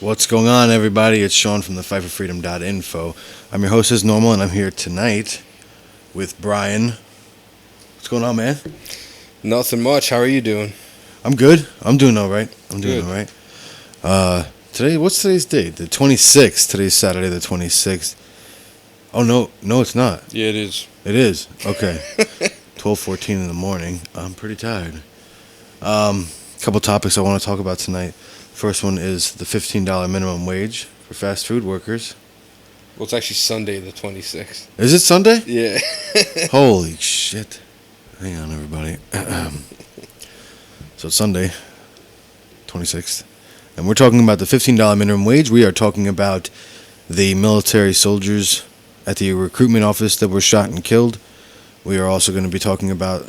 What's going on, everybody? It's Sean from the fightforfreedom.info. I'm your host as normal, and I'm here tonight with Brian. What's going on, man? Nothing much. How are you doing? I'm good. I'm doing all right. What's today's date? The 26th. Today's Saturday, the 26th. Oh, no, it's not. Yeah, it is. It is? Okay. 12:14 in the morning. I'm pretty tired. Couple topics I want to talk about tonight. First one is the $15 minimum wage for fast food workers. Well, it's actually Sunday the 26th. Is it Sunday? Yeah. Holy shit. Hang on, everybody. So it's Sunday, 26th. And we're talking about the $15 minimum wage. We are talking about the military soldiers at the recruitment office that were shot and killed. We are also going to be talking about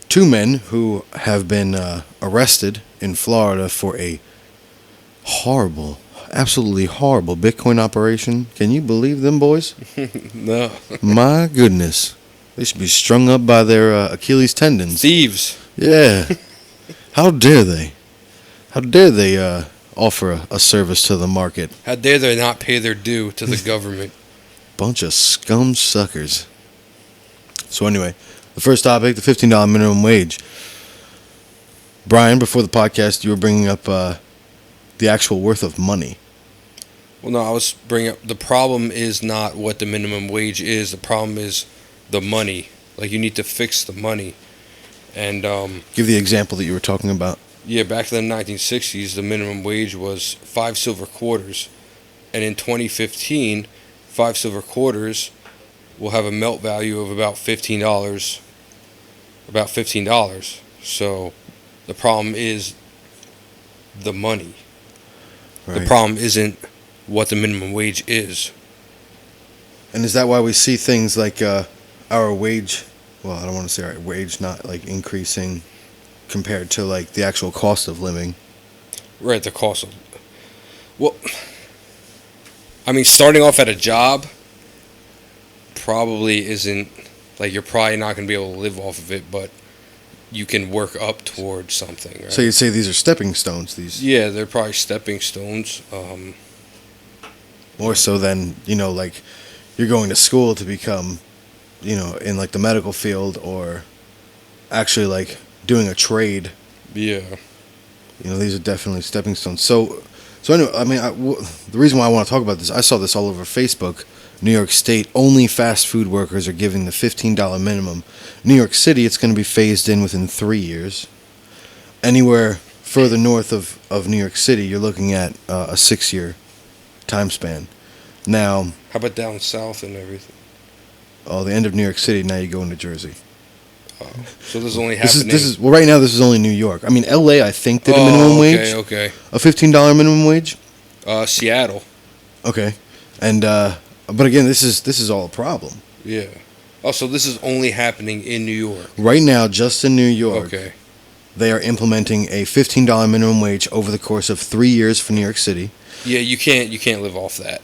two men who have been arrested in Florida for a horrible, absolutely horrible Bitcoin operation. Can you believe them boys? No. My goodness. They should be strung up by their Achilles tendons. Thieves. Yeah. How dare they? How dare they offer a service to the market? How dare they not pay their due to the government? Bunch of scum suckers. So anyway, the first topic, the $15 minimum wage. Brian, before the podcast, you were bringing up the actual worth of money. Well, no, I was bringing up the problem is not what the minimum wage is. The problem is the money. Like, you need to fix the money. And Give the example that you were talking about. yeah, back in the 1960s, the minimum wage was 5 silver quarters. And in 2015, 5 silver quarters will have a melt value of about $15. About $15. So the problem is the money. Right. The problem isn't what the minimum wage is. And is that why we see things like our wage, well, I don't want to say our wage not like increasing compared to like the actual cost of living? Right, the cost of... Well, I mean, starting off at a job probably isn't... Like, you're probably not going to be able to live off of it, but you can work up towards something, right? So you'd say these are stepping stones, these... Yeah, they're probably stepping stones. More so than, like you're going to school to become, in like the medical field or actually like doing a trade. Yeah. These are definitely stepping stones. So anyway, I mean, the reason why I want to talk about this, I saw this all over Facebook. New York State, only fast food workers are giving the $15 minimum. New York City, it's going to be phased in within 3 years. Anywhere further north of New York City, you're looking at a 6-year time span. Now, How about down south and everything? the end of New York City, now you go into Jersey. So this is only happening... Well, right now this is only New York. I mean, LA, I think, did a minimum wage. Okay. A $15 minimum wage. Seattle. Okay. And but again, this is all a problem. Yeah. Oh, so this is only happening in New York. Right now, just in New York, Okay. they are implementing a $15 minimum wage over the course of 3 years for New York City. Yeah, you can't live off that.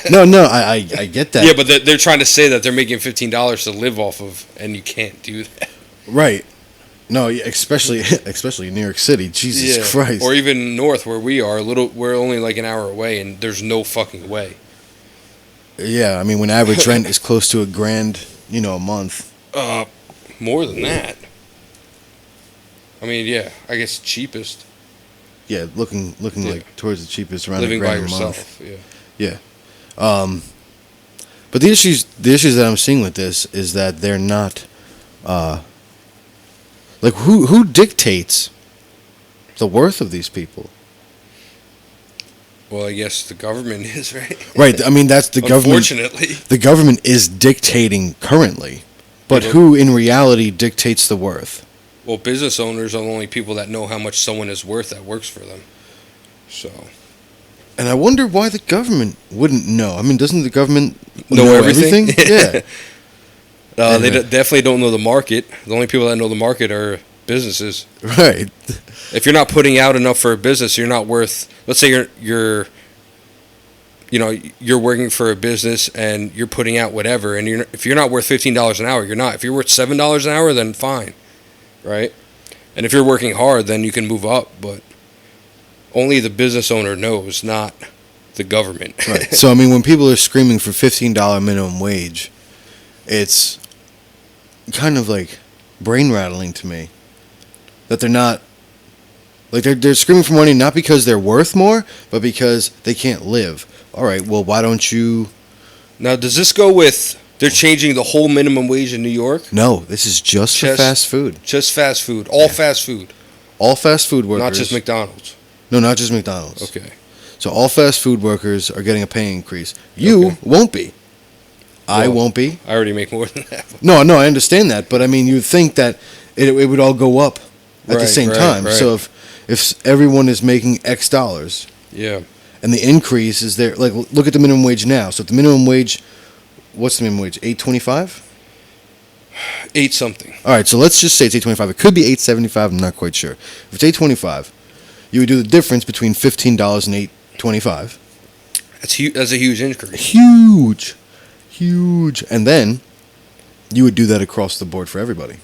No, I get that. Yeah, but they're trying to say that they're making $15 to live off of, and you can't do that. Right. No, especially in New York City. Jesus Christ. Or even north where we are, we're only like an hour away, and there's no fucking way. Yeah, I mean, when average rent is close to $1,000, a month. More than that. I mean, yeah, I guess cheapest. Yeah, looking like towards the cheapest around Living by $1,000 a yourself. month. Yeah. But the issues that I'm seeing with this is that they're not, like who dictates the worth of these people? Well, I guess the government is, right? Right. I mean, that's the government. Unfortunately. The government is dictating currently, but who in reality dictates the worth? Well, business owners are the only people that know how much someone is worth that works for them. So. And I wonder why the government wouldn't know. I mean, doesn't the government Know everything? Yeah. They definitely don't know the market. The only people that know the market are businesses. Right. If you're not putting out enough for a business, you're not worth. Let's say you're working for a business and you're putting out whatever, and if you're not worth $15 an hour, you're not. If you're worth $7 an hour, then fine, right? And if you're working hard, then you can move up. But only the business owner knows, not the government. Right. So I mean, when people are screaming for $15 minimum wage, it's kind of like brain rattling to me that they're not like they're screaming for money not because they're worth more, but because they can't live. All right. Well, why don't you? Now, does this go with they're changing the whole minimum wage in New York? No, this is just for fast food. Just fast food. All fast food. All fast food workers. Not just McDonald's. No, not just McDonald's. Okay. So all fast food workers are getting a pay increase. You Okay. won't be. I Well, won't be. I already make more than that. No, I understand that, but I mean, you'd think that it would all go up at the same time. Right. So if everyone is making X dollars Yeah. and the increase is there, like look at the minimum wage now. So if the minimum wage, what's the minimum wage? $8.25. 8 something. All right, so let's just say it's $8.25. It could be $8.75. I'm not quite sure. If it's $8.25, you would do the difference between $15 and $8.25. That's a huge increase. Huge. And then you would do that across the board for everybody.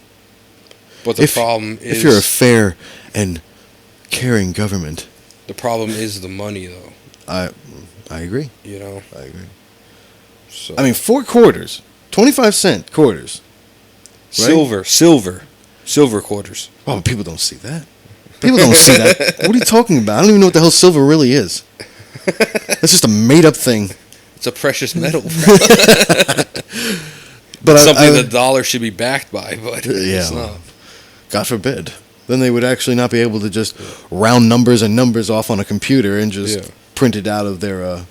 But the problem is if you're a fair and caring government, the problem is the money, though. I agree. You know. I agree. So I mean, 4 quarters, 25-cent quarters. Right? Silver quarters. Oh, but people don't see that. People don't see that. What are you talking about? I don't even know what the hell silver really is. That's just a made-up thing. It's a precious metal. But Something the dollar should be backed by, but it's not. God forbid. Then they would actually not be able to just round numbers and numbers off on a computer and just print it out of their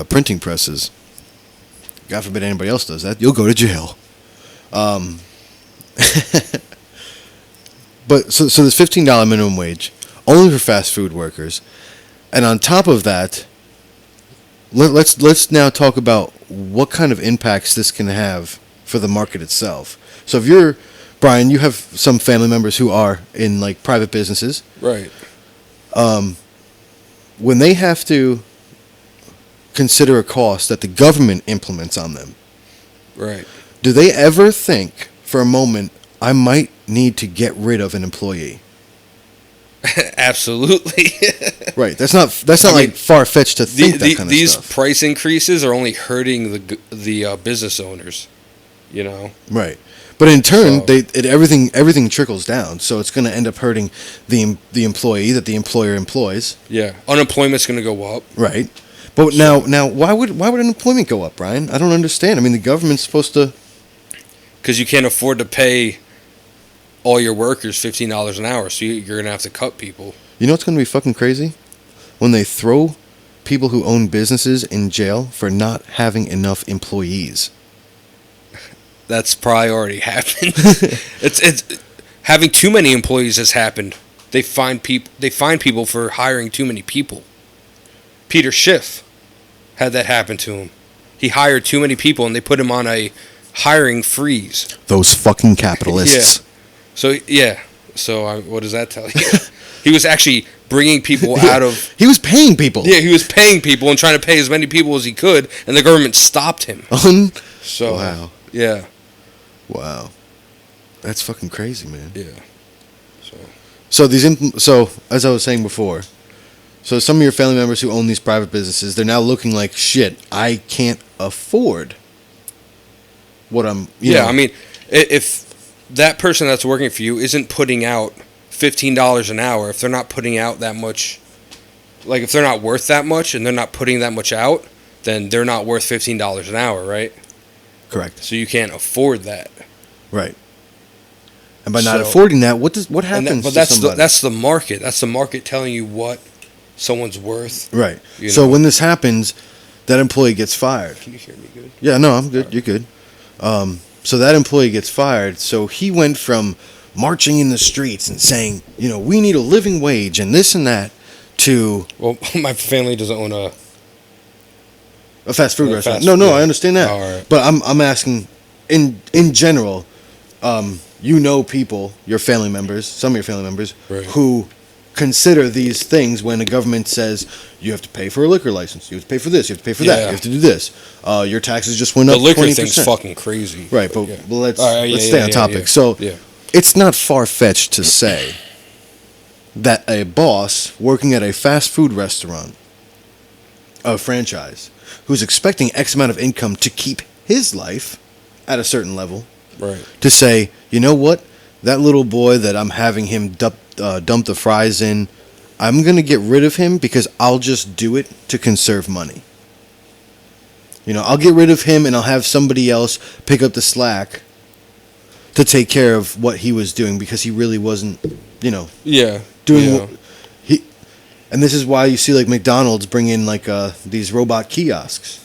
printing presses. God forbid anybody else does that. You'll go to jail. But so there's $15 minimum wage only for fast food workers, and on top of that, let's now talk about what kind of impacts this can have for the market itself. So if you're Brian, you have some family members who are in like private businesses, Right. when they have to consider a cost that the government implements on them. Right. Do they ever think for a moment, I might need to get rid of an employee? Absolutely. Right. That's not like far fetched to think that kind of these stuff. price increases are only hurting the business owners. You know. Right. But in turn, So- everything trickles down. So it's going to end up hurting the employee that the employer employs. Yeah. Unemployment's going to go up. Right. But now why would unemployment go up, Brian? I don't understand. I mean, the government's supposed to. Because you can't afford to pay all your workers $15 an hour, so you're going to have to cut people. You know what's going to be fucking crazy? When they throw people who own businesses in jail for not having enough employees. That's probably already happened. it's having too many employees has happened. They find people for hiring too many people. Peter Schiff had that happen to him. He hired too many people, and they put him on a hiring freeze. Those fucking capitalists. So what does that tell you? He was actually bringing people out of. He was paying people. Yeah, he was paying people and trying to pay as many people as he could, and the government stopped him. So wow. Yeah. Wow. That's fucking crazy, man. Yeah. So as I was saying before, so some of your family members who own these private businesses, they're now looking like shit. I can't afford what I'm. You know. I mean, if that person that's working for you isn't putting out $15 an hour, if they're not putting out that much, like if they're not worth that much and they're not putting that much out, then they're not worth $15 an hour, right? Correct. So you can't afford that. Right. And by not So- affording that, what happens But to that's somebody? that's the market. That's the market telling you what someone's worth. Right. You So know. when this happens, that employee gets fired. Can you hear me good? Yeah, no, I'm good. You're good. So that employee gets fired. So he went from marching in the streets and saying, we need a living wage and this and that, to Well, my family doesn't own a. a fast food A restaurant. fast No, food. I understand that. All right. But I'm asking, in general, people, your family members, some of your family members, Right. who consider these things when the government says you have to pay for a liquor license, you have to pay for this, you have to pay for that, Yeah. you have to do this. Your taxes just went The up 20%. liquor thing's fucking crazy. Right, but Yeah. let's All right, stay on topic. So Yeah. it's not far-fetched to say that a boss working at a fast food restaurant, a franchise, who's expecting X amount of income to keep his life at a certain level, Right. to say, you know what, that little boy that I'm having him dump the fries in, I'm going to get rid of him because I'll just do it to conserve money. I'll get rid of him and I'll have somebody else pick up the slack to take care of what he was doing because he really wasn't, Yeah. doing yeah. what he. And this is why you see like McDonald's bring in like these robot kiosks.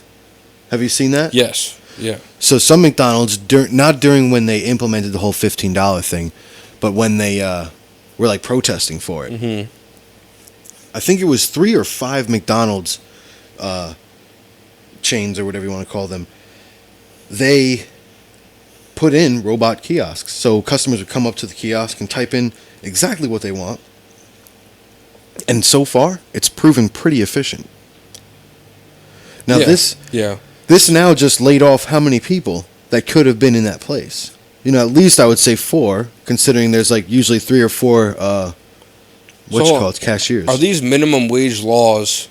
Have you seen that? Yes. Yeah. So some McDonald's, not during when they implemented the whole $15 thing, but when they were like protesting for it. Mm-hmm. I think it was 3 or 5 McDonald's chains or whatever you want to call them. They put in robot kiosks, so customers would come up to the kiosk and type in exactly what they want. And so far, it's proven pretty efficient. Now Yeah. this Yeah. now just laid off how many people that could have been in that place? At least I would say 4, considering there's like usually 3 or 4 cashiers. Are these minimum wage laws?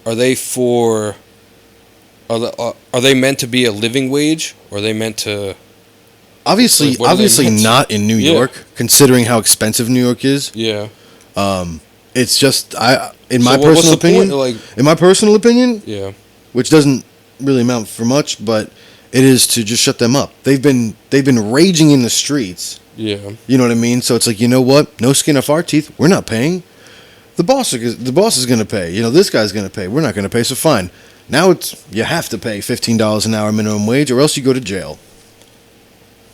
Are they for? Are they meant to be a living wage, or are they meant to? obviously like, what are they obviously meant to- not in New Yeah. York, considering how expensive New York is. Yeah. It's just in So my what's personal the point? opinion, Like, in my personal opinion, yeah. which doesn't really amount for much, but it is to just shut them up. They've been raging in the streets. Yeah. You know what I mean? So it's like, you know what? No skin off our teeth. We're not paying. The boss is going to pay. This guy's going to pay. We're not going to pay. So fine. Now you have to pay $15 an hour minimum wage, or else you go to jail.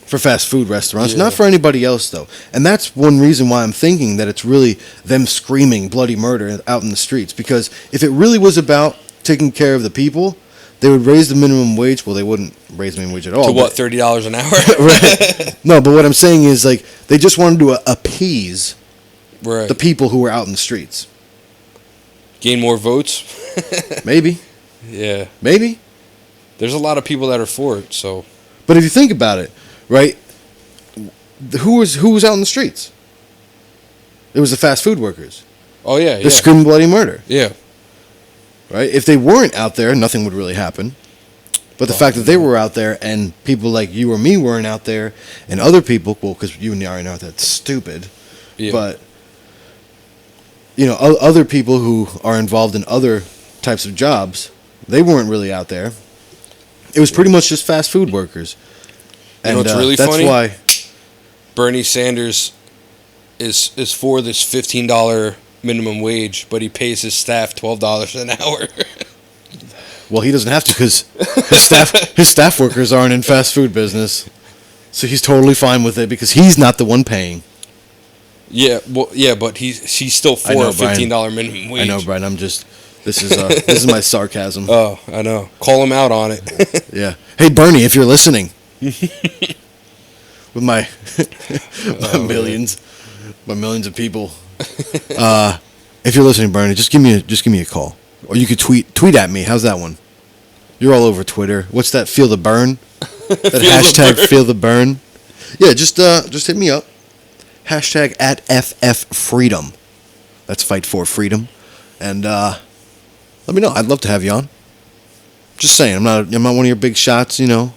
For fast food restaurants, Yeah. not for anybody else though. And that's one reason why I'm thinking that it's really them screaming bloody murder out in the streets. Because if it really was about taking care of the people, they would raise the minimum wage. Well, they wouldn't raise the minimum wage at all. To what? but- $30 an hour. Right. No, but what I'm saying is like they just wanted to appease Right. the people who were out in the streets. Gain more votes. Maybe, Yeah. maybe. There's a lot of people that are for it. So. But if you think about it, right? Who was out in the streets? It was the fast food workers. Oh yeah. They're Yeah. screaming bloody murder, Yeah. right? If they weren't out there, nothing would really happen. But the fact that they were out there and people like you or me weren't out there, and other people, well, because you and I are not that stupid, Yeah. but other people who are involved in other types of jobs, they weren't really out there. It was pretty much just fast food workers. You know what's really that's funny? why Bernie Sanders is for this $15 minimum wage, but he pays his staff $12 an hour. well, he doesn't have to because his staff workers aren't in fast food business. So he's totally fine with it because he's not the one paying. Yeah, well, yeah, but she's still for I know, a $15 minimum wage. I know, Brian. This is my sarcasm. Oh, I know. Call him out on it. Yeah. Hey, Bernie, if you're listening, with my millions of people, if you're listening, Bernie, just give me a call, or you could tweet at me. How's that one? You're all over Twitter. What's that? Feel the burn. That hashtag burn. feel the burn. Yeah, just hit me up. Hashtag at #FFFreedom. That's Fight for Freedom, and let me know. I'd love to have you on. Just saying, I'm not one of your big shots, That's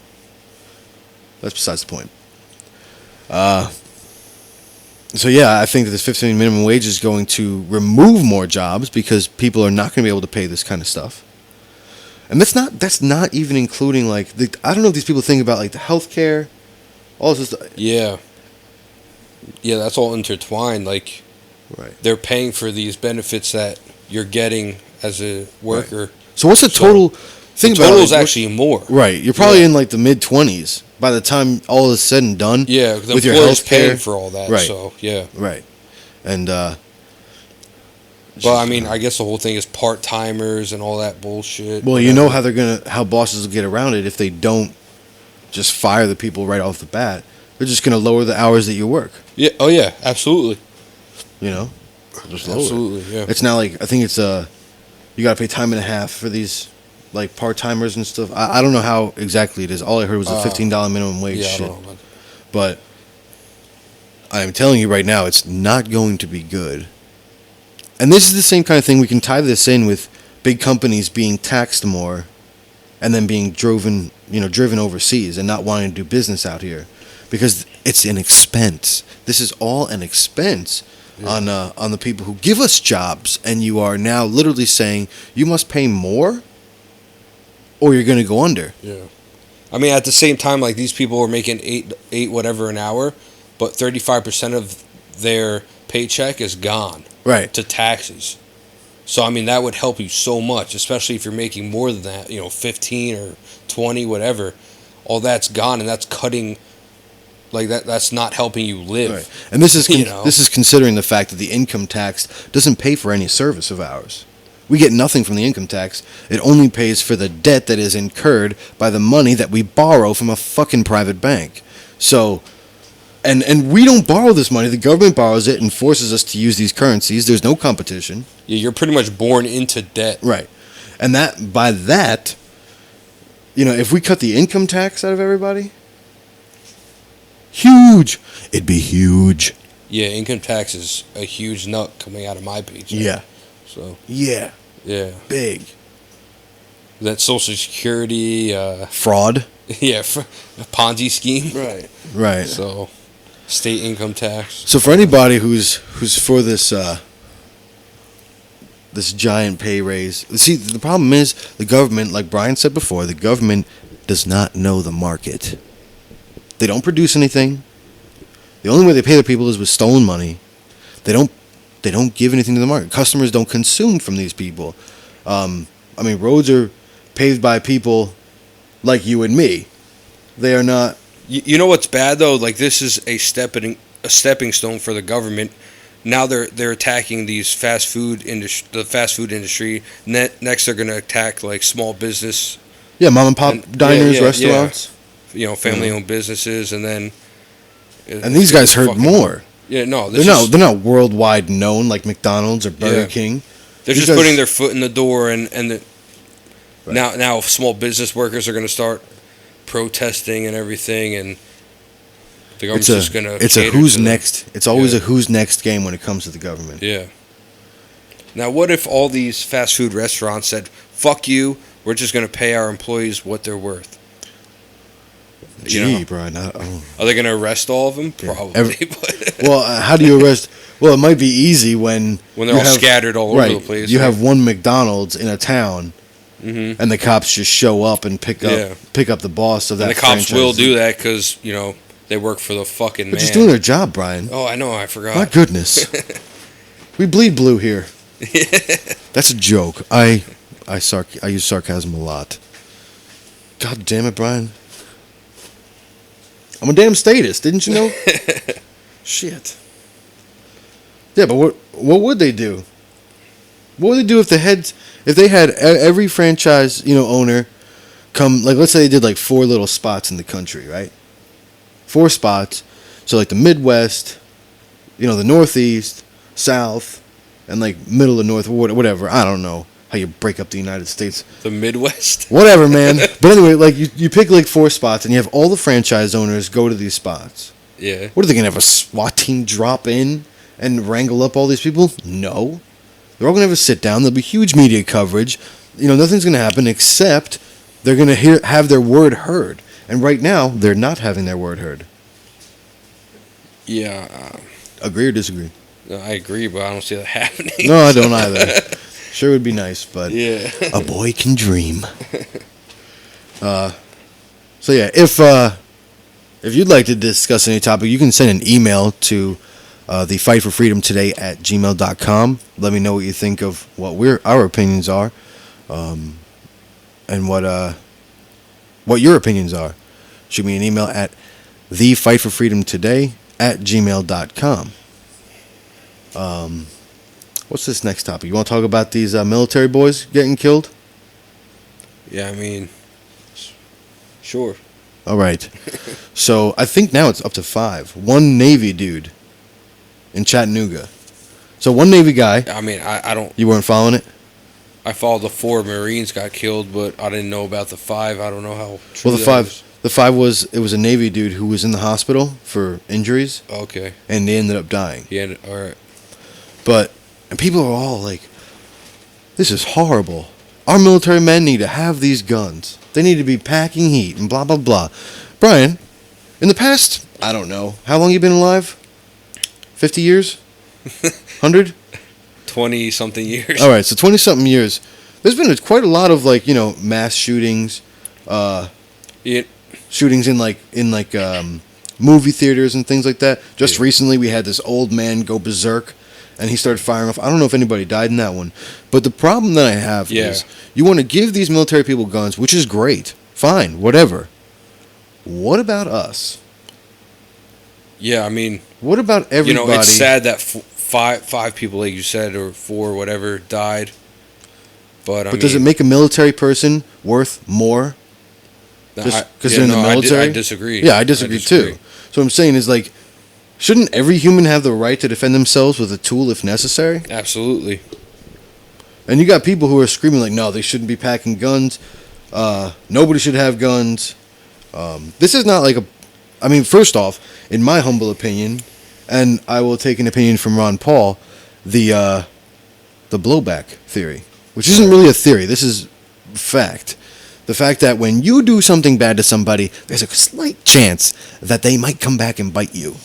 besides the point. So yeah, I think that this 15 minimum wage is going to remove more jobs because people are not going to be able to pay this kind of stuff. And that's not even including like I don't know if these people think about like the healthcare, all this stuff. Yeah. Yeah, that's all intertwined. Like, Right. they're paying for these benefits that you're getting as a worker. So what's the So, total? The Think about total it, is like, actually more. right. You're probably Yeah. in like the mid-20s by the time all is said and done. Yeah, the with your employer's healthcare. paying for all that. Right. So, yeah. Right. And But, I mean, I guess the whole thing is part-timers and all that bullshit. well, you know how bosses will get around it if they don't just fire the people right off the bat. They're just going to lower the hours that you work. Yeah. Oh, yeah. Absolutely. Just lower it. Absolutely, yeah. It's now like I think it's you got to pay time and a half for these like part timers and stuff. I don't know how exactly it is. All I heard was a $15 minimum wage Yeah, I shit. don't know. But I'm telling you right now, it's not going to be good. And this is the same kind of thing. We can tie this in with big companies being taxed more and then being driven overseas and not wanting to do business out here because it's an expense. This is all an expense on the people who give us jobs, and you are now literally saying you must pay more or you're going to go under. Yeah. I mean, at the same time, like, these people are making eight whatever an hour, but 35% of their paycheck is gone Right. to taxes. So, I mean, that would help you so much, especially if you're making more than that, 15 or 20, whatever. All that's gone, and that's cutting, like, that's not helping you live. Right. And this is You know? this is considering the fact that the income tax doesn't pay for any service of ours. We get nothing from the income tax. It only pays for the debt that is incurred by the money that we borrow from a fucking private bank. So, and we don't borrow this money. The government borrows it and forces us to use these currencies. There's no competition. Yeah, you're pretty much born into debt. Right. And that, if we cut the income tax out of everybody, huge. It'd be huge. Yeah, income tax is a huge nut coming out of my paycheck. Yeah. So, Yeah. yeah. Big. That Social Security, Fraud. yeah, a Ponzi scheme. Right. So, state income tax. So for anybody who's for this this giant pay raise, see, the problem is the government, like Brian said before, the government does not know the market. They don't produce anything. The only way they pay their people is with stolen money. They don't give anything to the market. Customers don't consume from these people. Roads are paved by people like you and me. They are not. You know what's bad though? Like, this is a stepping stone for the government. Now they're attacking these the fast food industry. Next they're going to attack like small business. Yeah, mom and pop diners, restaurants. Yeah. Family-owned businesses, and then. And these guys hurt more. Yeah, no, They're not worldwide known like McDonald's or Burger King. They're These just guys- putting their foot in the door, and Right. now small business workers are going to start protesting and everything, and the government's just going to. It's a who's next. It's always a who's next game when it comes to the government. Yeah. Now, what if all these fast food restaurants said, "Fuck you, we're just going to pay our employees what they're worth"? Gee, Brian. I don't. Are they going to arrest all of them? Yeah. Probably. But Well, how do you arrest? Well, it might be easy when when they're you all have- scattered all right, over the place. You have one McDonald's in a town, Mm-hmm. and the cops just show up and pick up the boss of that. And the cops will franchisee. do that because they work for the fucking They're man. just doing their job, Brian. Oh, I know. I forgot. My goodness, we bleed blue here. That's a joke. I use sarcasm a lot. God damn it, Brian. I'm a damn statist, didn't you know? Shit. Yeah, but what would they do? What would they do if they had every franchise, owner come, like, let's say they did like 4 little spots in the country, right? 4 spots. So like the Midwest, the Northeast, South, and like middle of North, whatever. I don't know how you break up the United States. The Midwest. Whatever, man. But anyway, like you pick like 4 spots and you have all the franchise owners go to these spots. Yeah. What are they going to have a SWAT team drop in and wrangle up all these people? No. They're all going to have a sit down. There'll be huge media coverage. Nothing's going to happen except they're going to have their word heard. And right now, they're not having their word heard. Yeah. Agree or disagree? I agree, but I don't see that happening. No, I don't either. Sure would be nice, but Yeah. a boy can dream. So yeah, if you'd like to discuss any topic, you can send an email to the Fight for Freedom Today at gmail.com. Let me know what you think of what our opinions are, and what your opinions are. Shoot me an email at thefightforfreedomtoday at gmail.com. What's this next topic? You want to talk about these military boys getting killed? Yeah, I mean, sure. All right. So I think now it's up to 5. One Navy dude in Chattanooga. So one Navy guy. I mean, I don't. You weren't following it? I followed the 4 Marines got killed, but I didn't know about the 5. I don't know how true Well, the that is. The 5 was a Navy dude who was in the hospital for injuries, Okay. and they ended up dying. Yeah. All right. But and people are all like, "This is horrible. Our military men need to have these guns. They need to be packing heat and blah blah blah." Brian, in the past, I don't know how long you been alive. 50 years, 100. 20 something years. All right, so 20 something years. There's been quite a lot of mass shootings, Yeah. shootings in movie theaters and things like that. Just Yeah. recently, we had this old man go berserk, and he started firing off. I don't know if anybody died in that one, but the problem that I have Yeah. is you want to give these military people guns, which is great, fine, whatever. What about us? Yeah. I mean, What about everybody? it's sad that five people, like you said, or 4, whatever, died. But I But does it make a military person worth more? Just because they're in the military? I disagree. Yeah, I disagree too. So what I'm saying is shouldn't every human have the right to defend themselves with a tool if necessary? Absolutely. And you got people who are screaming no, they shouldn't be packing guns. Nobody should have guns. This is not first off, in my humble opinion, and I will take an opinion from Ron Paul, the blowback theory, which isn't really a theory. This is fact. The fact that when you do something bad to somebody, there's a slight chance that they might come back and bite you.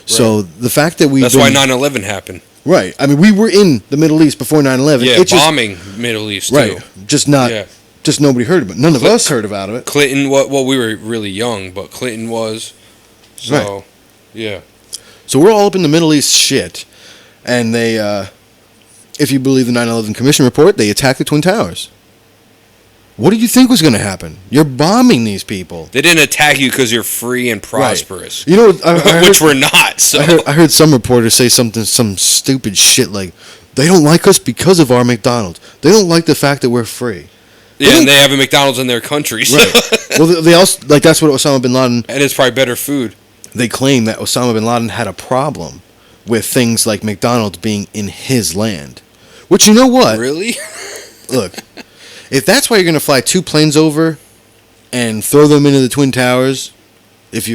So the fact that That's why 9/11 happened. Right. I mean, we were in the Middle East before 9/11. Yeah, It just- bombing Middle East too. Right. Just not. Yeah. Just nobody heard about it. None of us heard about it. Clinton, well, we were really young, but Clinton was. So, yeah. So we're all up in the Middle East shit, and they, if you believe the 9/11 Commission report, they attacked the Twin Towers. What did you think was going to happen? You're bombing these people. They didn't attack you because you're free and prosperous, You know, which we're not. So I heard some reporters say some stupid shit like, they don't like us because of our McDonald's. They don't like the fact that we're free. yeah, and they have a McDonald's in their country, so. Right. Well, they also that's what Osama bin Laden. And it's probably better food. They claim that Osama bin Laden had a problem with things like McDonald's being in his land. Which, you know what? Really? Look, if that's why you're going to fly 2 planes over and throw them into the Twin Towers, if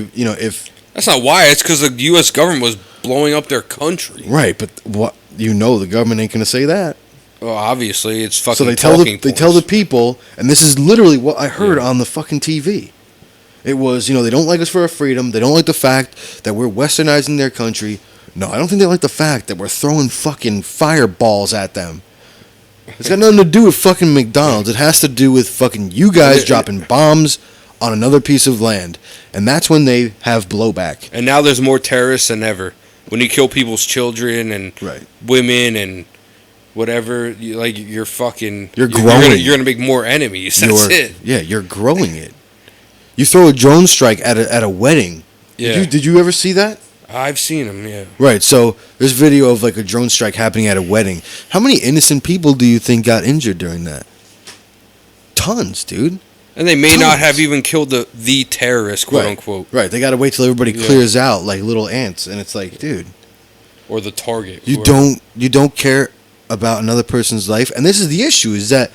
That's not why. It's because the U.S. government was blowing up their country. right, but what the government ain't going to say that. Well, obviously, it's fucking So they tell talking they points. tell the people, and this is literally what I heard on the fucking TV. It was, they don't like us for our freedom. They don't like the fact that we're westernizing their country. No, I don't think they like the fact that we're throwing fucking fireballs at them. It's got nothing to do with fucking McDonald's. It has to do with fucking you guys dropping bombs on another piece of land. And that's when they have blowback. And now there's more terrorists than ever. When you kill people's children and Right. women and whatever, you're fucking... You're You're growing. you're gonna make more enemies. That's it. Yeah, you're growing it. You throw a drone strike at a wedding. Yeah. Did you ever see that? I've seen them, yeah. Right, so there's video of a drone strike happening at a wedding. How many innocent people do you think got injured during that? Tons, dude. And they may Tons. not have even killed the terrorist, quote Right. unquote, Right, they got to wait till everybody Yeah. clears out like little ants, and it's like, dude, or the target. you don't care about another person's life, and this is the issue: is that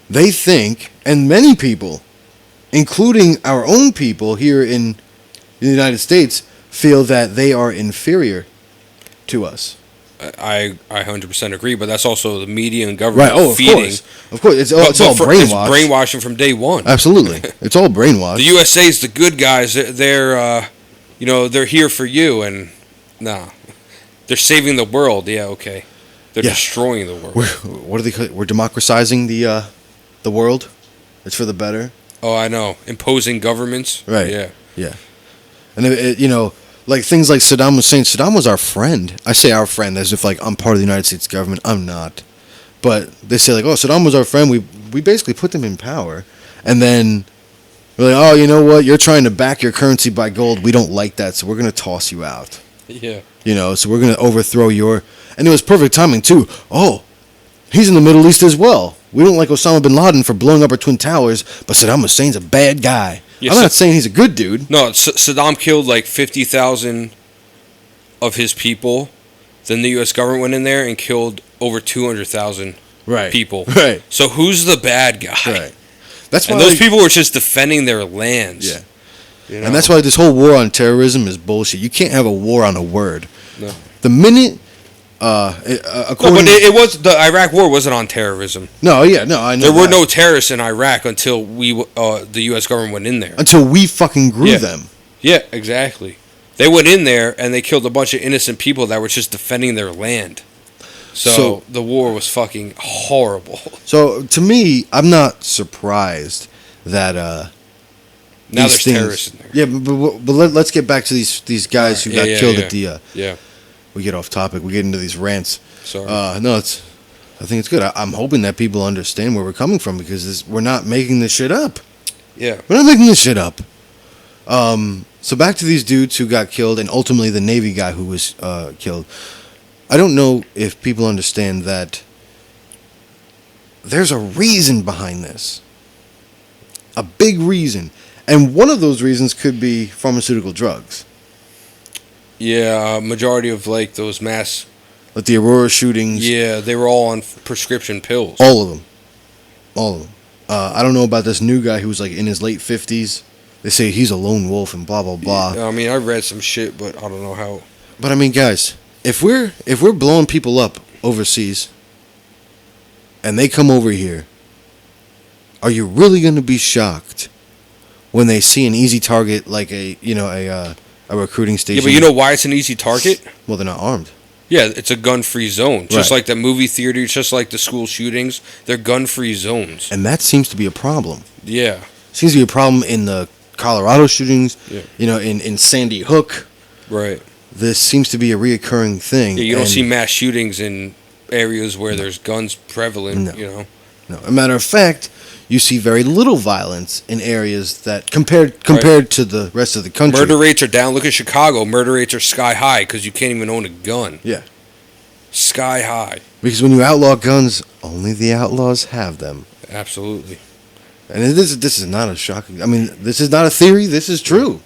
they think, and many people, including our own people here in the United States, feel that they are inferior to us. I 100% agree, but that's also the media and government Right? Oh, feeding. of course, it's all It's brainwashed. brainwashing from day one. Absolutely, it's all brainwashed. The USA is the good guys. They're here for you, and nah, they're saving the world. Yeah, okay, they're Yeah. destroying the world. We're democratizing the world. It's for the better. Oh, I know, imposing governments. Right. Yeah. And like things like Saddam was saying, Saddam was our friend. I say our friend as if I'm part of the United States government. I'm not. But they say oh, Saddam was our friend. We basically put them in power, and then we're like, oh, you know what? You're trying to back your currency by gold. We don't like that, so we're gonna toss you out. Yeah. So we're gonna overthrow your. And it was perfect timing too. Oh, he's in the Middle East as well. We don't like Osama bin Laden for blowing up our Twin Towers, but Saddam Hussein's a bad guy. Yeah, I'm not saying he's a good dude. No, Saddam killed 50,000 of his people. Then the U.S. government went in there and killed over 200,000 Right. people. Right. So who's the bad guy? Right. That's why And those people were just defending their lands. Yeah. You know? And that's why this whole war on terrorism is bullshit. You can't have a war on a word. No. The minute, No, according but it was the Iraq War wasn't on terrorism. no, yeah, no, I know There were that. no terrorists in Iraq until the U.S. government went in there. until we fucking grew Yeah. them. Yeah, exactly. They went in there and they killed a bunch of innocent people that were just defending their land. So the war was fucking horrible. So to me, I'm not surprised that Now these there's things- terrorists in there. Yeah, but let's get back to these guys who Alright, got yeah, killed yeah. at the. Yeah. We get off topic. We get into these rants. Sorry. No, I think it's good. I'm hoping that people understand where we're coming from because we're not making this shit up. Yeah. We're not making this shit up. So back to these dudes who got killed, and ultimately the Navy guy who was killed. I don't know if people understand that there's a reason behind this. A big reason. And one of those reasons could be pharmaceutical drugs. Yeah, majority of like those mass. Like the Aurora shootings. Yeah, they were all on prescription pills. All of them. All of them. I don't know about this new guy who's like in his late 50s. They say he's a lone wolf and blah, blah, blah. I mean, I read some shit, but I don't know how. But I mean, guys, if we're blowing people up overseas and they come over here, are you really going to be shocked when they see an easy target like a recruiting station? Yeah, but you know why it's an easy target? Well, they're not armed. Yeah, it's a gun-free zone. Just Right. like the movie theaters, just like the school shootings, they're gun-free zones. And that seems to be a problem. Yeah. Seems to be a problem in the Colorado shootings, Yeah. in Sandy Hook. Right. This seems to be a reoccurring thing. Yeah, you don't and- see mass shootings in areas where there's guns prevalent, No. you know. No, a matter of fact, you see very little violence in areas that compared to the rest of the country. Murder rates are down. Look at Chicago. Murder rates are sky high because you can't even own a gun. Yeah. Sky high. Because when you outlaw guns, only the outlaws have them. Absolutely. And this is not a shocking. I mean, this is not a theory. This is true.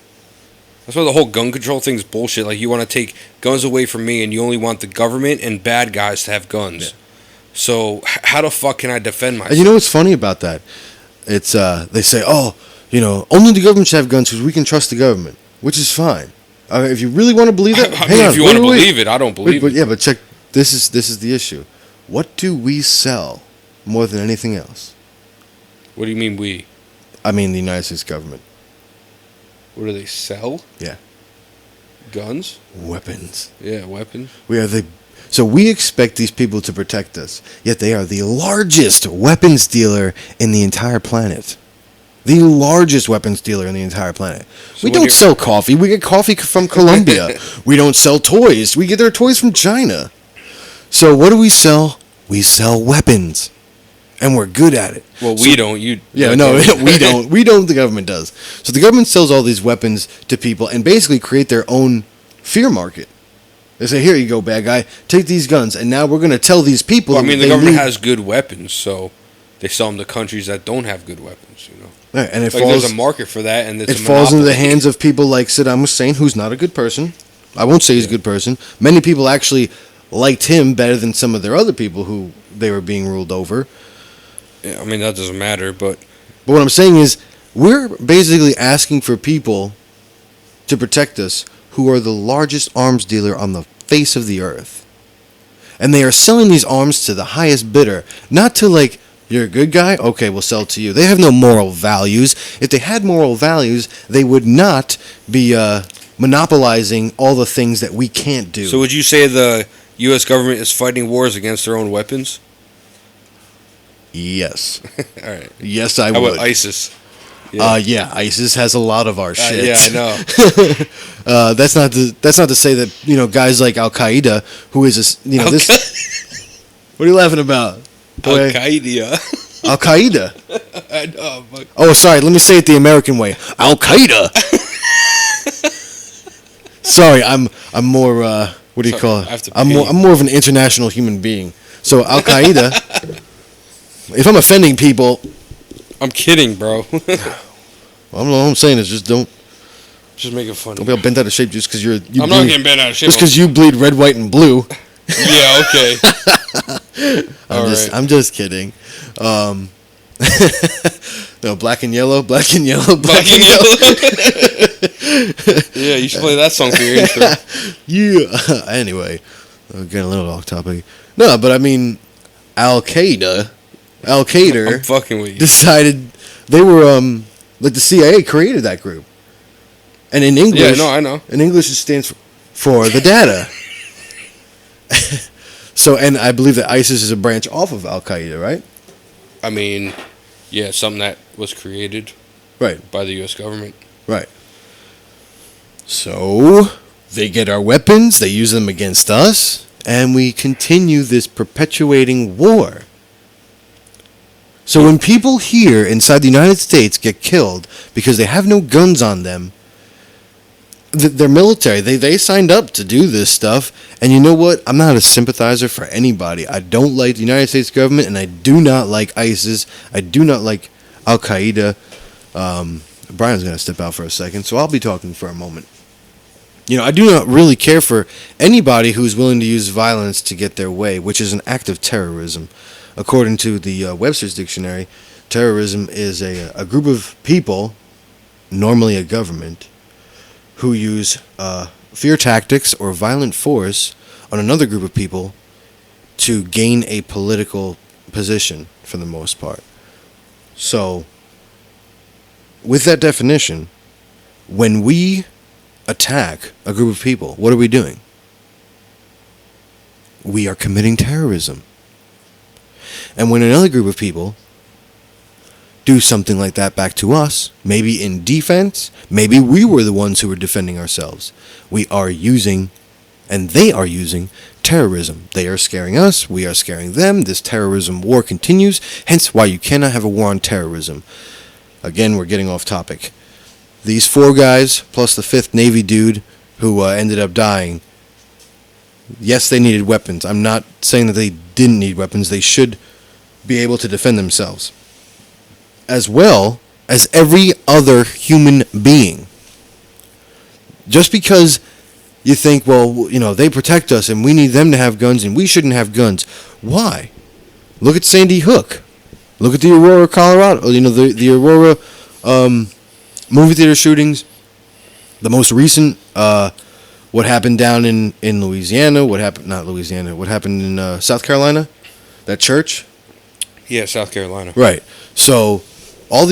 That's why the whole gun control thing's bullshit. Like, you want to take guns away from me and you only want the government and bad guys to have guns. Yeah. So, how the fuck can I defend myself? And you know what's funny about that? It's they say, oh, only the government should have guns because we can trust the government, which is fine. If you really want to believe that, I hang mean, on, if you want to wait. believe it, I don't believe But it. yeah, but check. This is the issue. What do we sell more than anything else? What do you mean we? I mean, the United States government. What do they sell? Yeah. Guns? Weapons. Yeah, weapons. So we expect these people to protect us, yet they are the largest weapons dealer in the entire planet. The largest weapons dealer in the entire planet. So We when don't you're- sell coffee. We get coffee from Colombia. We don't sell toys. We get their toys from China. So what do we sell? We sell weapons. And we're good at it. Well, we don't. You. Yeah, no, we don't. We don't. The government does. So the government sells all these weapons to people and basically create their own fear market. They say, "Here you go, bad guy. Take these guns." And now we're going to tell these people. Well, I mean, that the they government need- has good weapons, so they sell them to countries that don't have good weapons. You know, Right, and it like falls. there's a market for that, and it's It a falls into the monopoly. hands of people like Saddam Hussein, who's not a good person. I won't say he's a good person. Many people actually liked him better than some of their other people who they were being ruled over. Yeah, I mean, that doesn't matter, but But what I'm saying is, we're basically asking for people to protect us who are the largest arms dealer on the face of the earth. And they are selling these arms to the highest bidder, not to like, you're a good guy? Okay, we'll sell to you. They have no moral values. If they had moral values, they would not be monopolizing all the things that we can't do. so would you say the U.S. government is fighting wars against their own weapons? Yes. All right. Yes, I How would. about ISIS? Yeah, ISIS has a lot of our shit. Yeah, I know. That's not to say that guys like Al Qaeda, who is this. What are you laughing about? Al Qaeda. Al Qaeda. I know. But Oh, sorry. Let me say it the American way. Al Qaeda. Sorry, I'm more. What do you Sorry, call I have it? to I'm pee. more of an international human being. So Al Qaeda. If I'm offending people, I'm kidding, bro. all I'm saying is just don't Just making fun. be all bent out of shape just because you I'm not getting bent out of shape. just because you bleed red, white, and blue. Yeah, okay. All right. I'm just kidding. No, black and yellow, black and yellow, Black and yellow. Yeah, you should play that song for your intro. Yeah. Anyway, we're getting a little off topic. No, but I mean, Al Qaeda I'm fucking with you. decided they were like the CIA created that group, and in English, Yeah, no, I know. in English it stands for the data. So, and I believe that ISIS is a branch off of Al Qaeda, right? I mean, yeah, something that was created Right. by the U.S. government. Right. So they get our weapons, they use them against us, and we continue this perpetuating war. So when people here inside the United States get killed because they have no guns on them, they're military. They signed up to do this stuff. And you know what? I'm not a sympathizer for anybody. I don't like the United States government, and I do not like ISIS. I do not like Al Qaeda. Brian's going to step out for a second, so I'll be talking for a moment. You know, I do not really care for anybody who's willing to use violence to get their way, which is an act of terrorism. According to the Webster's Dictionary, terrorism is a group of people, normally a government, who use fear tactics or violent force on another group of people to gain a political position, for the most part. So, with that definition, when we attack a group of people, what are we doing? We are committing terrorism. And when another group of people do something like that back to us, maybe in defense, maybe we were the ones who were defending ourselves. We are using, and they are using, terrorism. They are scaring us, we are scaring them. This terrorism war continues, hence why you cannot have a war on terrorism. Again, we're getting off topic. These 4 guys, plus the 5th Navy dude who ended up dying, yes, they needed weapons. I'm not saying that they didn't need weapons. They should be able to defend themselves, as well as every other human being. Just because you think, well, you know, they protect us and we need them to have guns and we shouldn't have guns. Why? Look at Sandy Hook. Look at the Aurora, Colorado. You know, the Aurora movie theater shootings. The most recent, what happened down in Louisiana. What happened in South Carolina? That church? Yeah, South Carolina. Right. So, all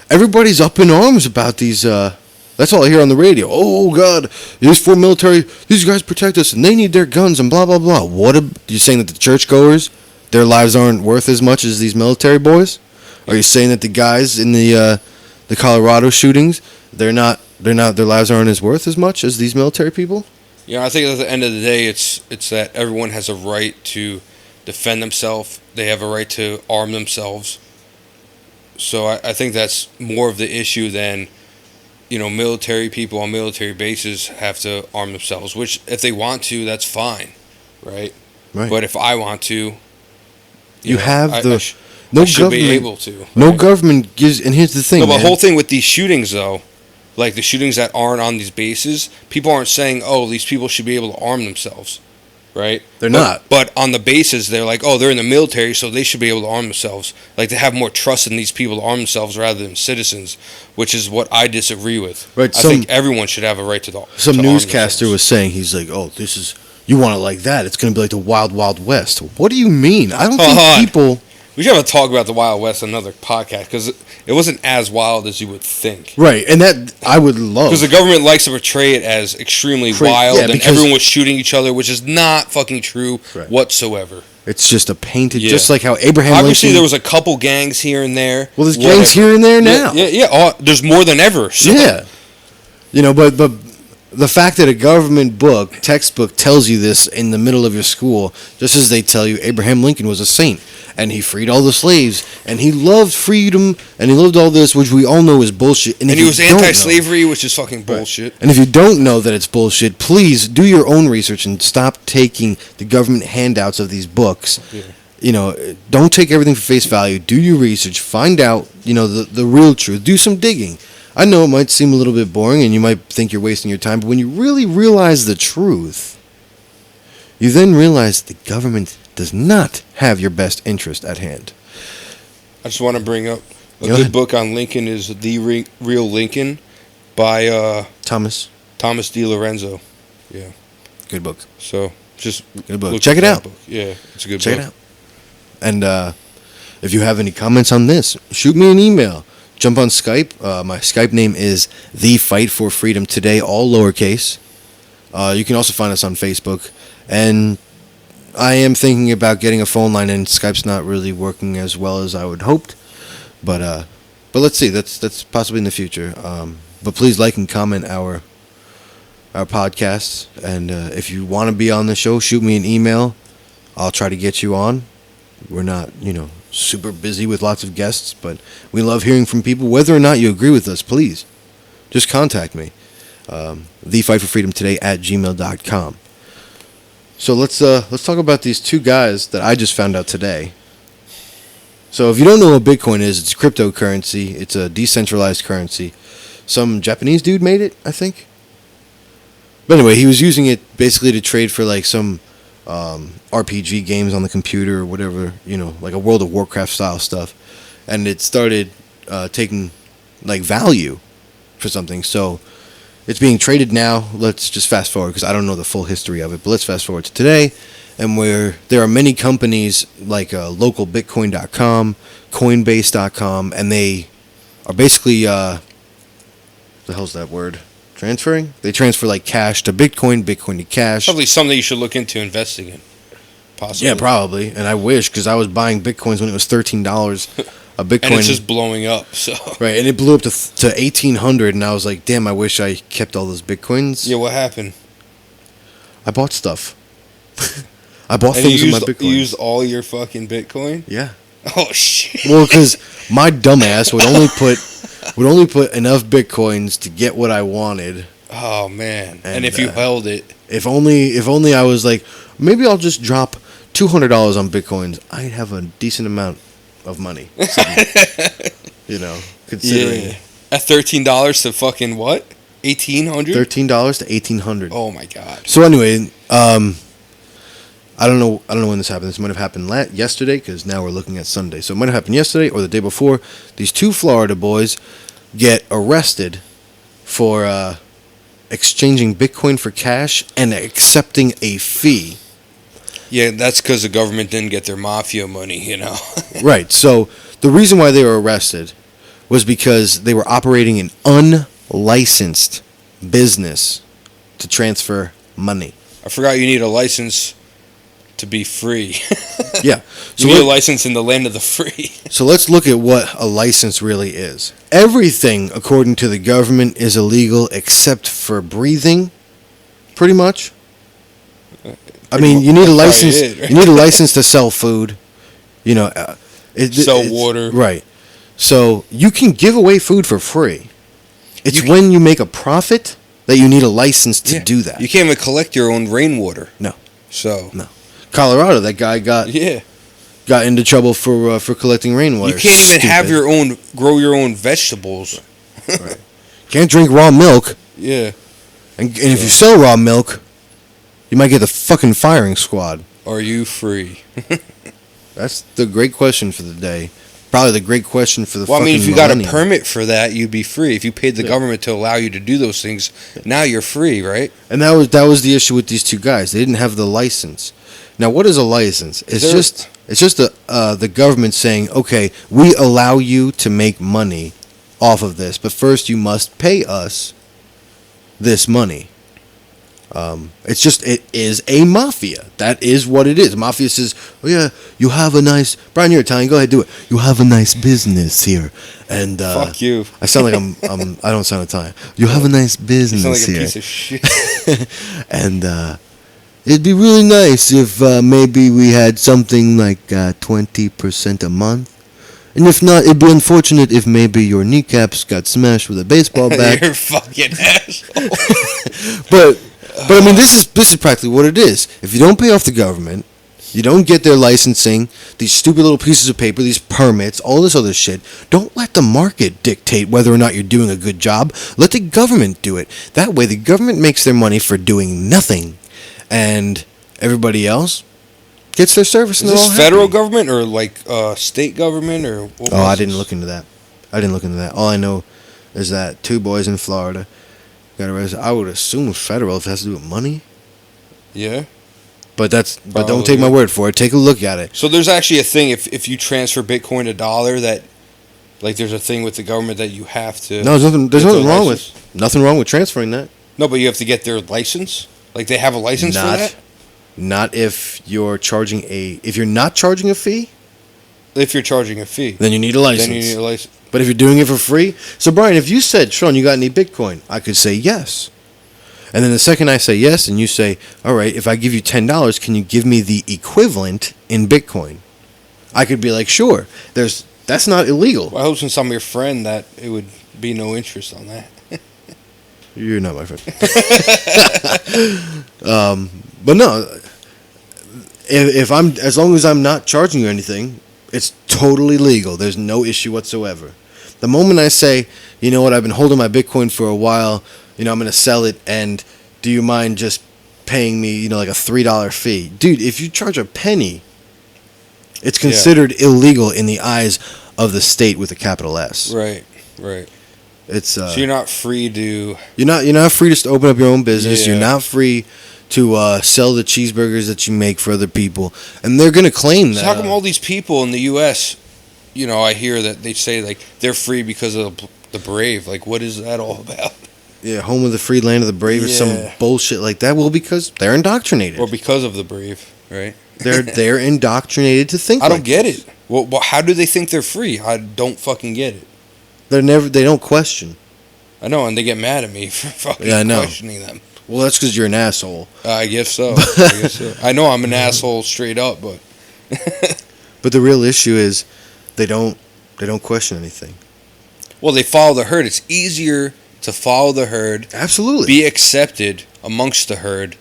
everybody's up in arms about these. That's all I hear on the radio. Oh God, these 4 military. These guys protect us, and they need their guns, and blah blah blah. What are you saying that the churchgoers, their lives aren't worth as much as these military boys? Are you saying that the guys in the Colorado shootings, their lives aren't as worth as much as these military people? Yeah, I think at the end of the day, it's that everyone has a right to defend themselves. They have a right to arm themselves. So I think that's more of the issue than, you know, military people on military bases have to arm themselves, which if they want to, that's fine, right? Right. But if I want to, you have I should be able to. No right? government gives, and here's the thing. No, but man. the whole thing with these shootings, though, like the shootings that aren't on these bases, people aren't saying, oh, these people should be able to arm themselves, right? They're not. But on the bases, they're like, oh, they're in the military, so they should be able to arm themselves. Like, they have more trust in these people to arm themselves rather than citizens, which is what I disagree with. Right, I think everyone should have a right to some to newscaster arm was saying, he's like, oh, this is, you want it like that, it's going to be like the Wild Wild West. What do you mean? I don't think people... We should have a talk about the Wild West on another podcast, because it wasn't as wild as you would think. Right, and that I would love. Because the government likes to portray it as extremely wild, yeah, and everyone was shooting each other, which is not fucking true whatsoever. It's just a painted, just like how Abraham Obviously, Lincoln... there was a couple gangs here and there. Well, there's gangs here and there now. Yeah. There's more than ever. So. Yeah. You know, but the fact that a government textbook tells you this in the middle of your school, just as they tell you Abraham Lincoln was a saint, and he freed all the slaves, and he loved freedom, and he loved all this, which we all know is bullshit. And he was anti-slavery, which is fucking bullshit. Right. And if you don't know that it's bullshit, please do your own research and stop taking the government handouts of these books. Yeah. You know, don't take everything for face value. Do your research. Find out, you know, the real truth. Do some digging. I know it might seem a little bit boring, and you might think you're wasting your time, but when you really realize the truth, you then realize the government does not have your best interest at hand. I just want to bring up A Go good ahead. book on Lincoln is The Real Lincoln by Thomas, Thomas D. Lorenzo. good book. So just Good book. look Check at it that out. book. Yeah, it's a good Check book. it out. And if you have any comments on this, shoot me an email. Jump on Skype. My Skype name is The Fight for Freedom Today, all lowercase. You can also find us on Facebook. And I am thinking about getting a phone line, and Skype's not really working as well as I would hoped. But let's see. That's possibly in the future. But please like and comment our podcasts. And if you want to be on the show, shoot me an email. I'll try to get you on. We're not, super busy with lots of guests, but we love hearing from people. Whether or not you agree with us, please just contact me. thefightforfreedomtoday@gmail.com. So let's talk about these two guys that I just found out today. So if you don't know what Bitcoin is, it's cryptocurrency. It's a decentralized currency. Some Japanese dude made it, I think. But anyway, he was using it basically to trade for like some RPG games on the computer or whatever, like a World of Warcraft style stuff. And it started taking like value for something. So it's being traded now. Let's just fast forward because I don't know the full history of it. But let's fast forward to today, and where there are many companies like localbitcoin.com, Coinbase.com, and they are basically the hell's that word? Transferring? They transfer like cash to Bitcoin, Bitcoin to cash. Probably something you should look into investing in. Possibly. Yeah, probably. And I wish, because I was buying Bitcoins when it was $13 a Bitcoin. And it's just blowing up. So right, and it blew up to 1,800, and I was like, damn, I wish I kept all those Bitcoins. yeah, what happened? I bought stuff. I bought And things you with my used, Bitcoin. you used all your fucking Bitcoin? Yeah. Oh shit. Well, because my dumbass would only put enough Bitcoins to get what I wanted. Oh man. And And, if you held it, If only I was like, maybe I'll just drop $200 on Bitcoins. I'd have a decent amount of money. Considering yeah. At $13 to fucking what? 1,800? $13 to 1,800. Oh my god. So anyway, I don't know when this happened. This might have happened yesterday, because now we're looking at Sunday. So it might have happened yesterday or the day before. These two Florida boys get arrested for exchanging Bitcoin for cash and accepting a fee. Yeah, that's because the government didn't get their mafia money, Right. So the reason why they were arrested was because they were operating an unlicensed business to transfer money. I forgot you need a license to be free. Yeah. You need a license in the land of the free. So let's look at what a license really is. Everything, according to the government, is illegal except for breathing, pretty much. I mean, you need a That's license. probably it, right? You need a license to sell food. Sell water. Right. So you can give away food for free. It's when you make a profit that you need a license to do that. You can't even collect your own rainwater. No. So. No. Colorado, that guy got into trouble for collecting rainwater. You can't even have Stupid. grow your own vegetables. Right. Can't drink raw milk. Yeah. And if you sell raw milk, you might get the fucking firing squad. Are you free? That's the great question for the day. Probably the great question for the Well, I fucking mean, if you got a millennium. permit for that, you'd be free. If you paid the government to allow you to do those things, now you're free, right? And that was the issue with these two guys. They didn't have the license. Now, what is a license? It's just the government saying, okay, we allow you to make money off of this, but first you must pay us this money. It is a mafia. That is what it is. Mafia says, oh yeah, you have a nice, Brian, you're Italian, go ahead, do it. You have a nice business here. And Fuck you. I sound like I don't sound Italian. You have a nice You business sound like a here. piece of shit. And it'd be really nice if maybe we had something like 20% a month. And if not, it'd be unfortunate if maybe your kneecaps got smashed with a baseball bat. You're a fucking asshole. But I mean, this is practically what it is. If you don't pay off the government, you don't get their licensing, these stupid little pieces of paper, these permits, all this other shit. Don't let the market dictate whether or not you're doing a good job. Let the government do it. That way, the government makes their money for doing nothing, and everybody else gets their service. Is and they're all this federal happy. government or like state government or? What Oh, was I didn't this? look into that. I didn't look into that. All I know is that 2 boys in Florida got arrested. I would assume federal if it has to do with money. Yeah. But don't Probably. take my word for it. Take a look at it. So there's actually a thing if you transfer Bitcoin to dollar that, like, there's a thing with the government that you have to. No, there's get nothing their wrong license. with nothing wrong with transferring that. No, but you have to get their license. Like, they have a license for that. Not if you're if you're not charging a fee, If you're charging a fee, then you need a license. then you need a license. But if you're doing it for free, so Brian, if you said, Sean, you got any Bitcoin, I could say yes. And then the second I say yes, and you say, all right, if I give you $10, can you give me the equivalent in Bitcoin? I could be like, sure. That's not illegal. Well, I hope since I'm your friend that it would be no interest on that. You're not my friend. But no, if I'm, as long as I'm not charging you anything, it's totally legal. There's no issue whatsoever. The moment I say, you know what, I've been holding my Bitcoin for a while, I'm going to sell it, and do you mind just paying me, like a $3 fee? Dude, if you charge a penny, it's considered illegal in the eyes of the state with a capital S. Right. It's So you're not free to. You're not free to open up your own business. Yeah. You're not free to sell the cheeseburgers that you make for other people, and they're gonna claim that. So how come all these people in the U.S., I hear that they say, like, they're free because of the brave. Like, what is that all about? Yeah, home of the free, land of the brave, or some Yeah. bullshit like that. Well, because they're indoctrinated. Or because of the brave, right? They're indoctrinated to think. I don't like get this. it. Well, how do they think they're free? I don't fucking get it. They don't question. I know, and they get mad at me for fucking Yeah, I know. questioning them. Well, that's because you're an asshole. I guess so. I know I'm an asshole straight up, but But the real issue is they don't question anything. well, they follow the herd. It's easier to follow the herd, Absolutely. be accepted amongst the herd,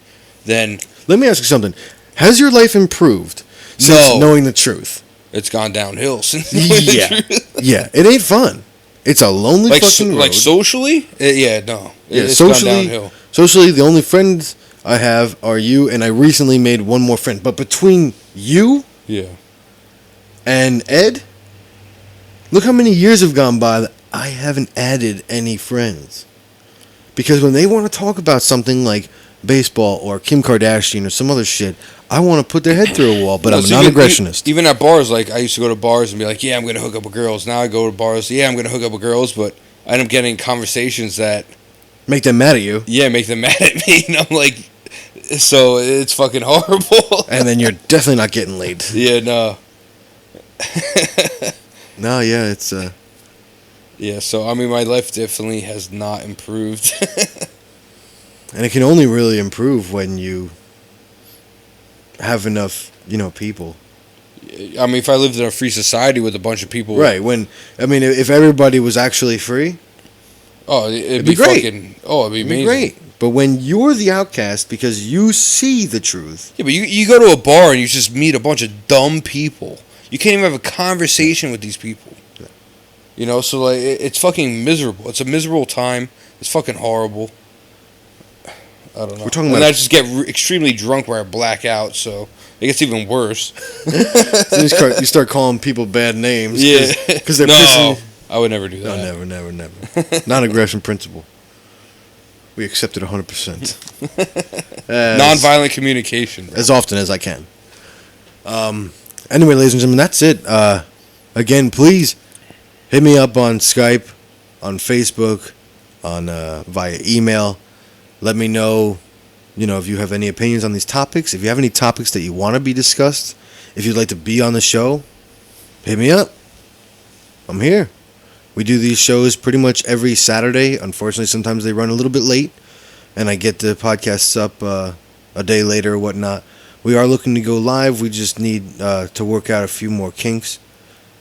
than Let me ask you something. Has your life improved since No. knowing the truth? it's gone downhill since. Yeah. Yeah, it ain't fun. It's a lonely Like fucking road. like socially, yeah, no, Yeah, it's socially- gone downhill. Socially, the only friends I have are you, and I recently made one more friend. But between you Yeah, and Ed, look how many years have gone by that I haven't added any friends. Because when they want to talk about something like baseball or Kim Kardashian or some other shit, I want to put their head through a wall, but No, I'm a so non-aggressionist. Even at bars, like, I used to go to bars and be like, yeah, I'm gonna hook up with girls. Now I go to bars, yeah, I'm gonna hook up with girls, but I end up getting conversations that, Make them mad at you, yeah, make them mad at me, and I'm like, so it's fucking horrible. and then you're definitely not getting laid. Yeah, no. No, yeah, it's Yeah, so I mean, my life definitely has not improved. and it can only really improve when you have enough, people. I mean, if I lived in a free society with a bunch of people, Right. If everybody was actually free, Oh, it'd be be great. fucking. Oh, it'd be it'd amazing. be great. But when you're the outcast because you see the truth, Yeah, but you go to a bar and you just meet a bunch of dumb people. You can't even have a conversation with these people. So like it's fucking miserable. It's a miserable time. It's fucking horrible. I don't know. We're talking and about- I just get extremely drunk where I black out, so it gets even worse. you start calling people bad names. Yeah, Because they're no, pissing. I would never do No, that. never. Non-aggression principle. We accept it 100%. Nonviolent communication. As often as I can. Anyway, ladies and gentlemen, that's it. Again, please hit me up on Skype, on Facebook, on via email. Let me know, if you have any opinions on these topics. If you have any topics that you want to be discussed, if you'd like to be on the show, hit me up. I'm here. We do these shows pretty much every Saturday. Unfortunately, sometimes they run a little bit late, and I get the podcasts up a day later or whatnot. We are looking to go live. We just need to work out a few more kinks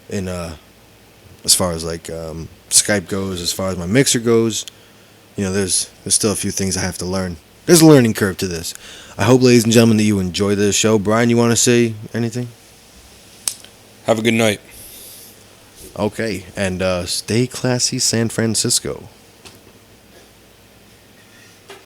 in as far as like Skype goes, as far as my mixer goes. There's still a few things I have to learn. There's a learning curve to this. I hope, ladies and gentlemen, that you enjoy the show. Brian, you want to say anything? Have a good night. Okay, and stay classy, San Francisco.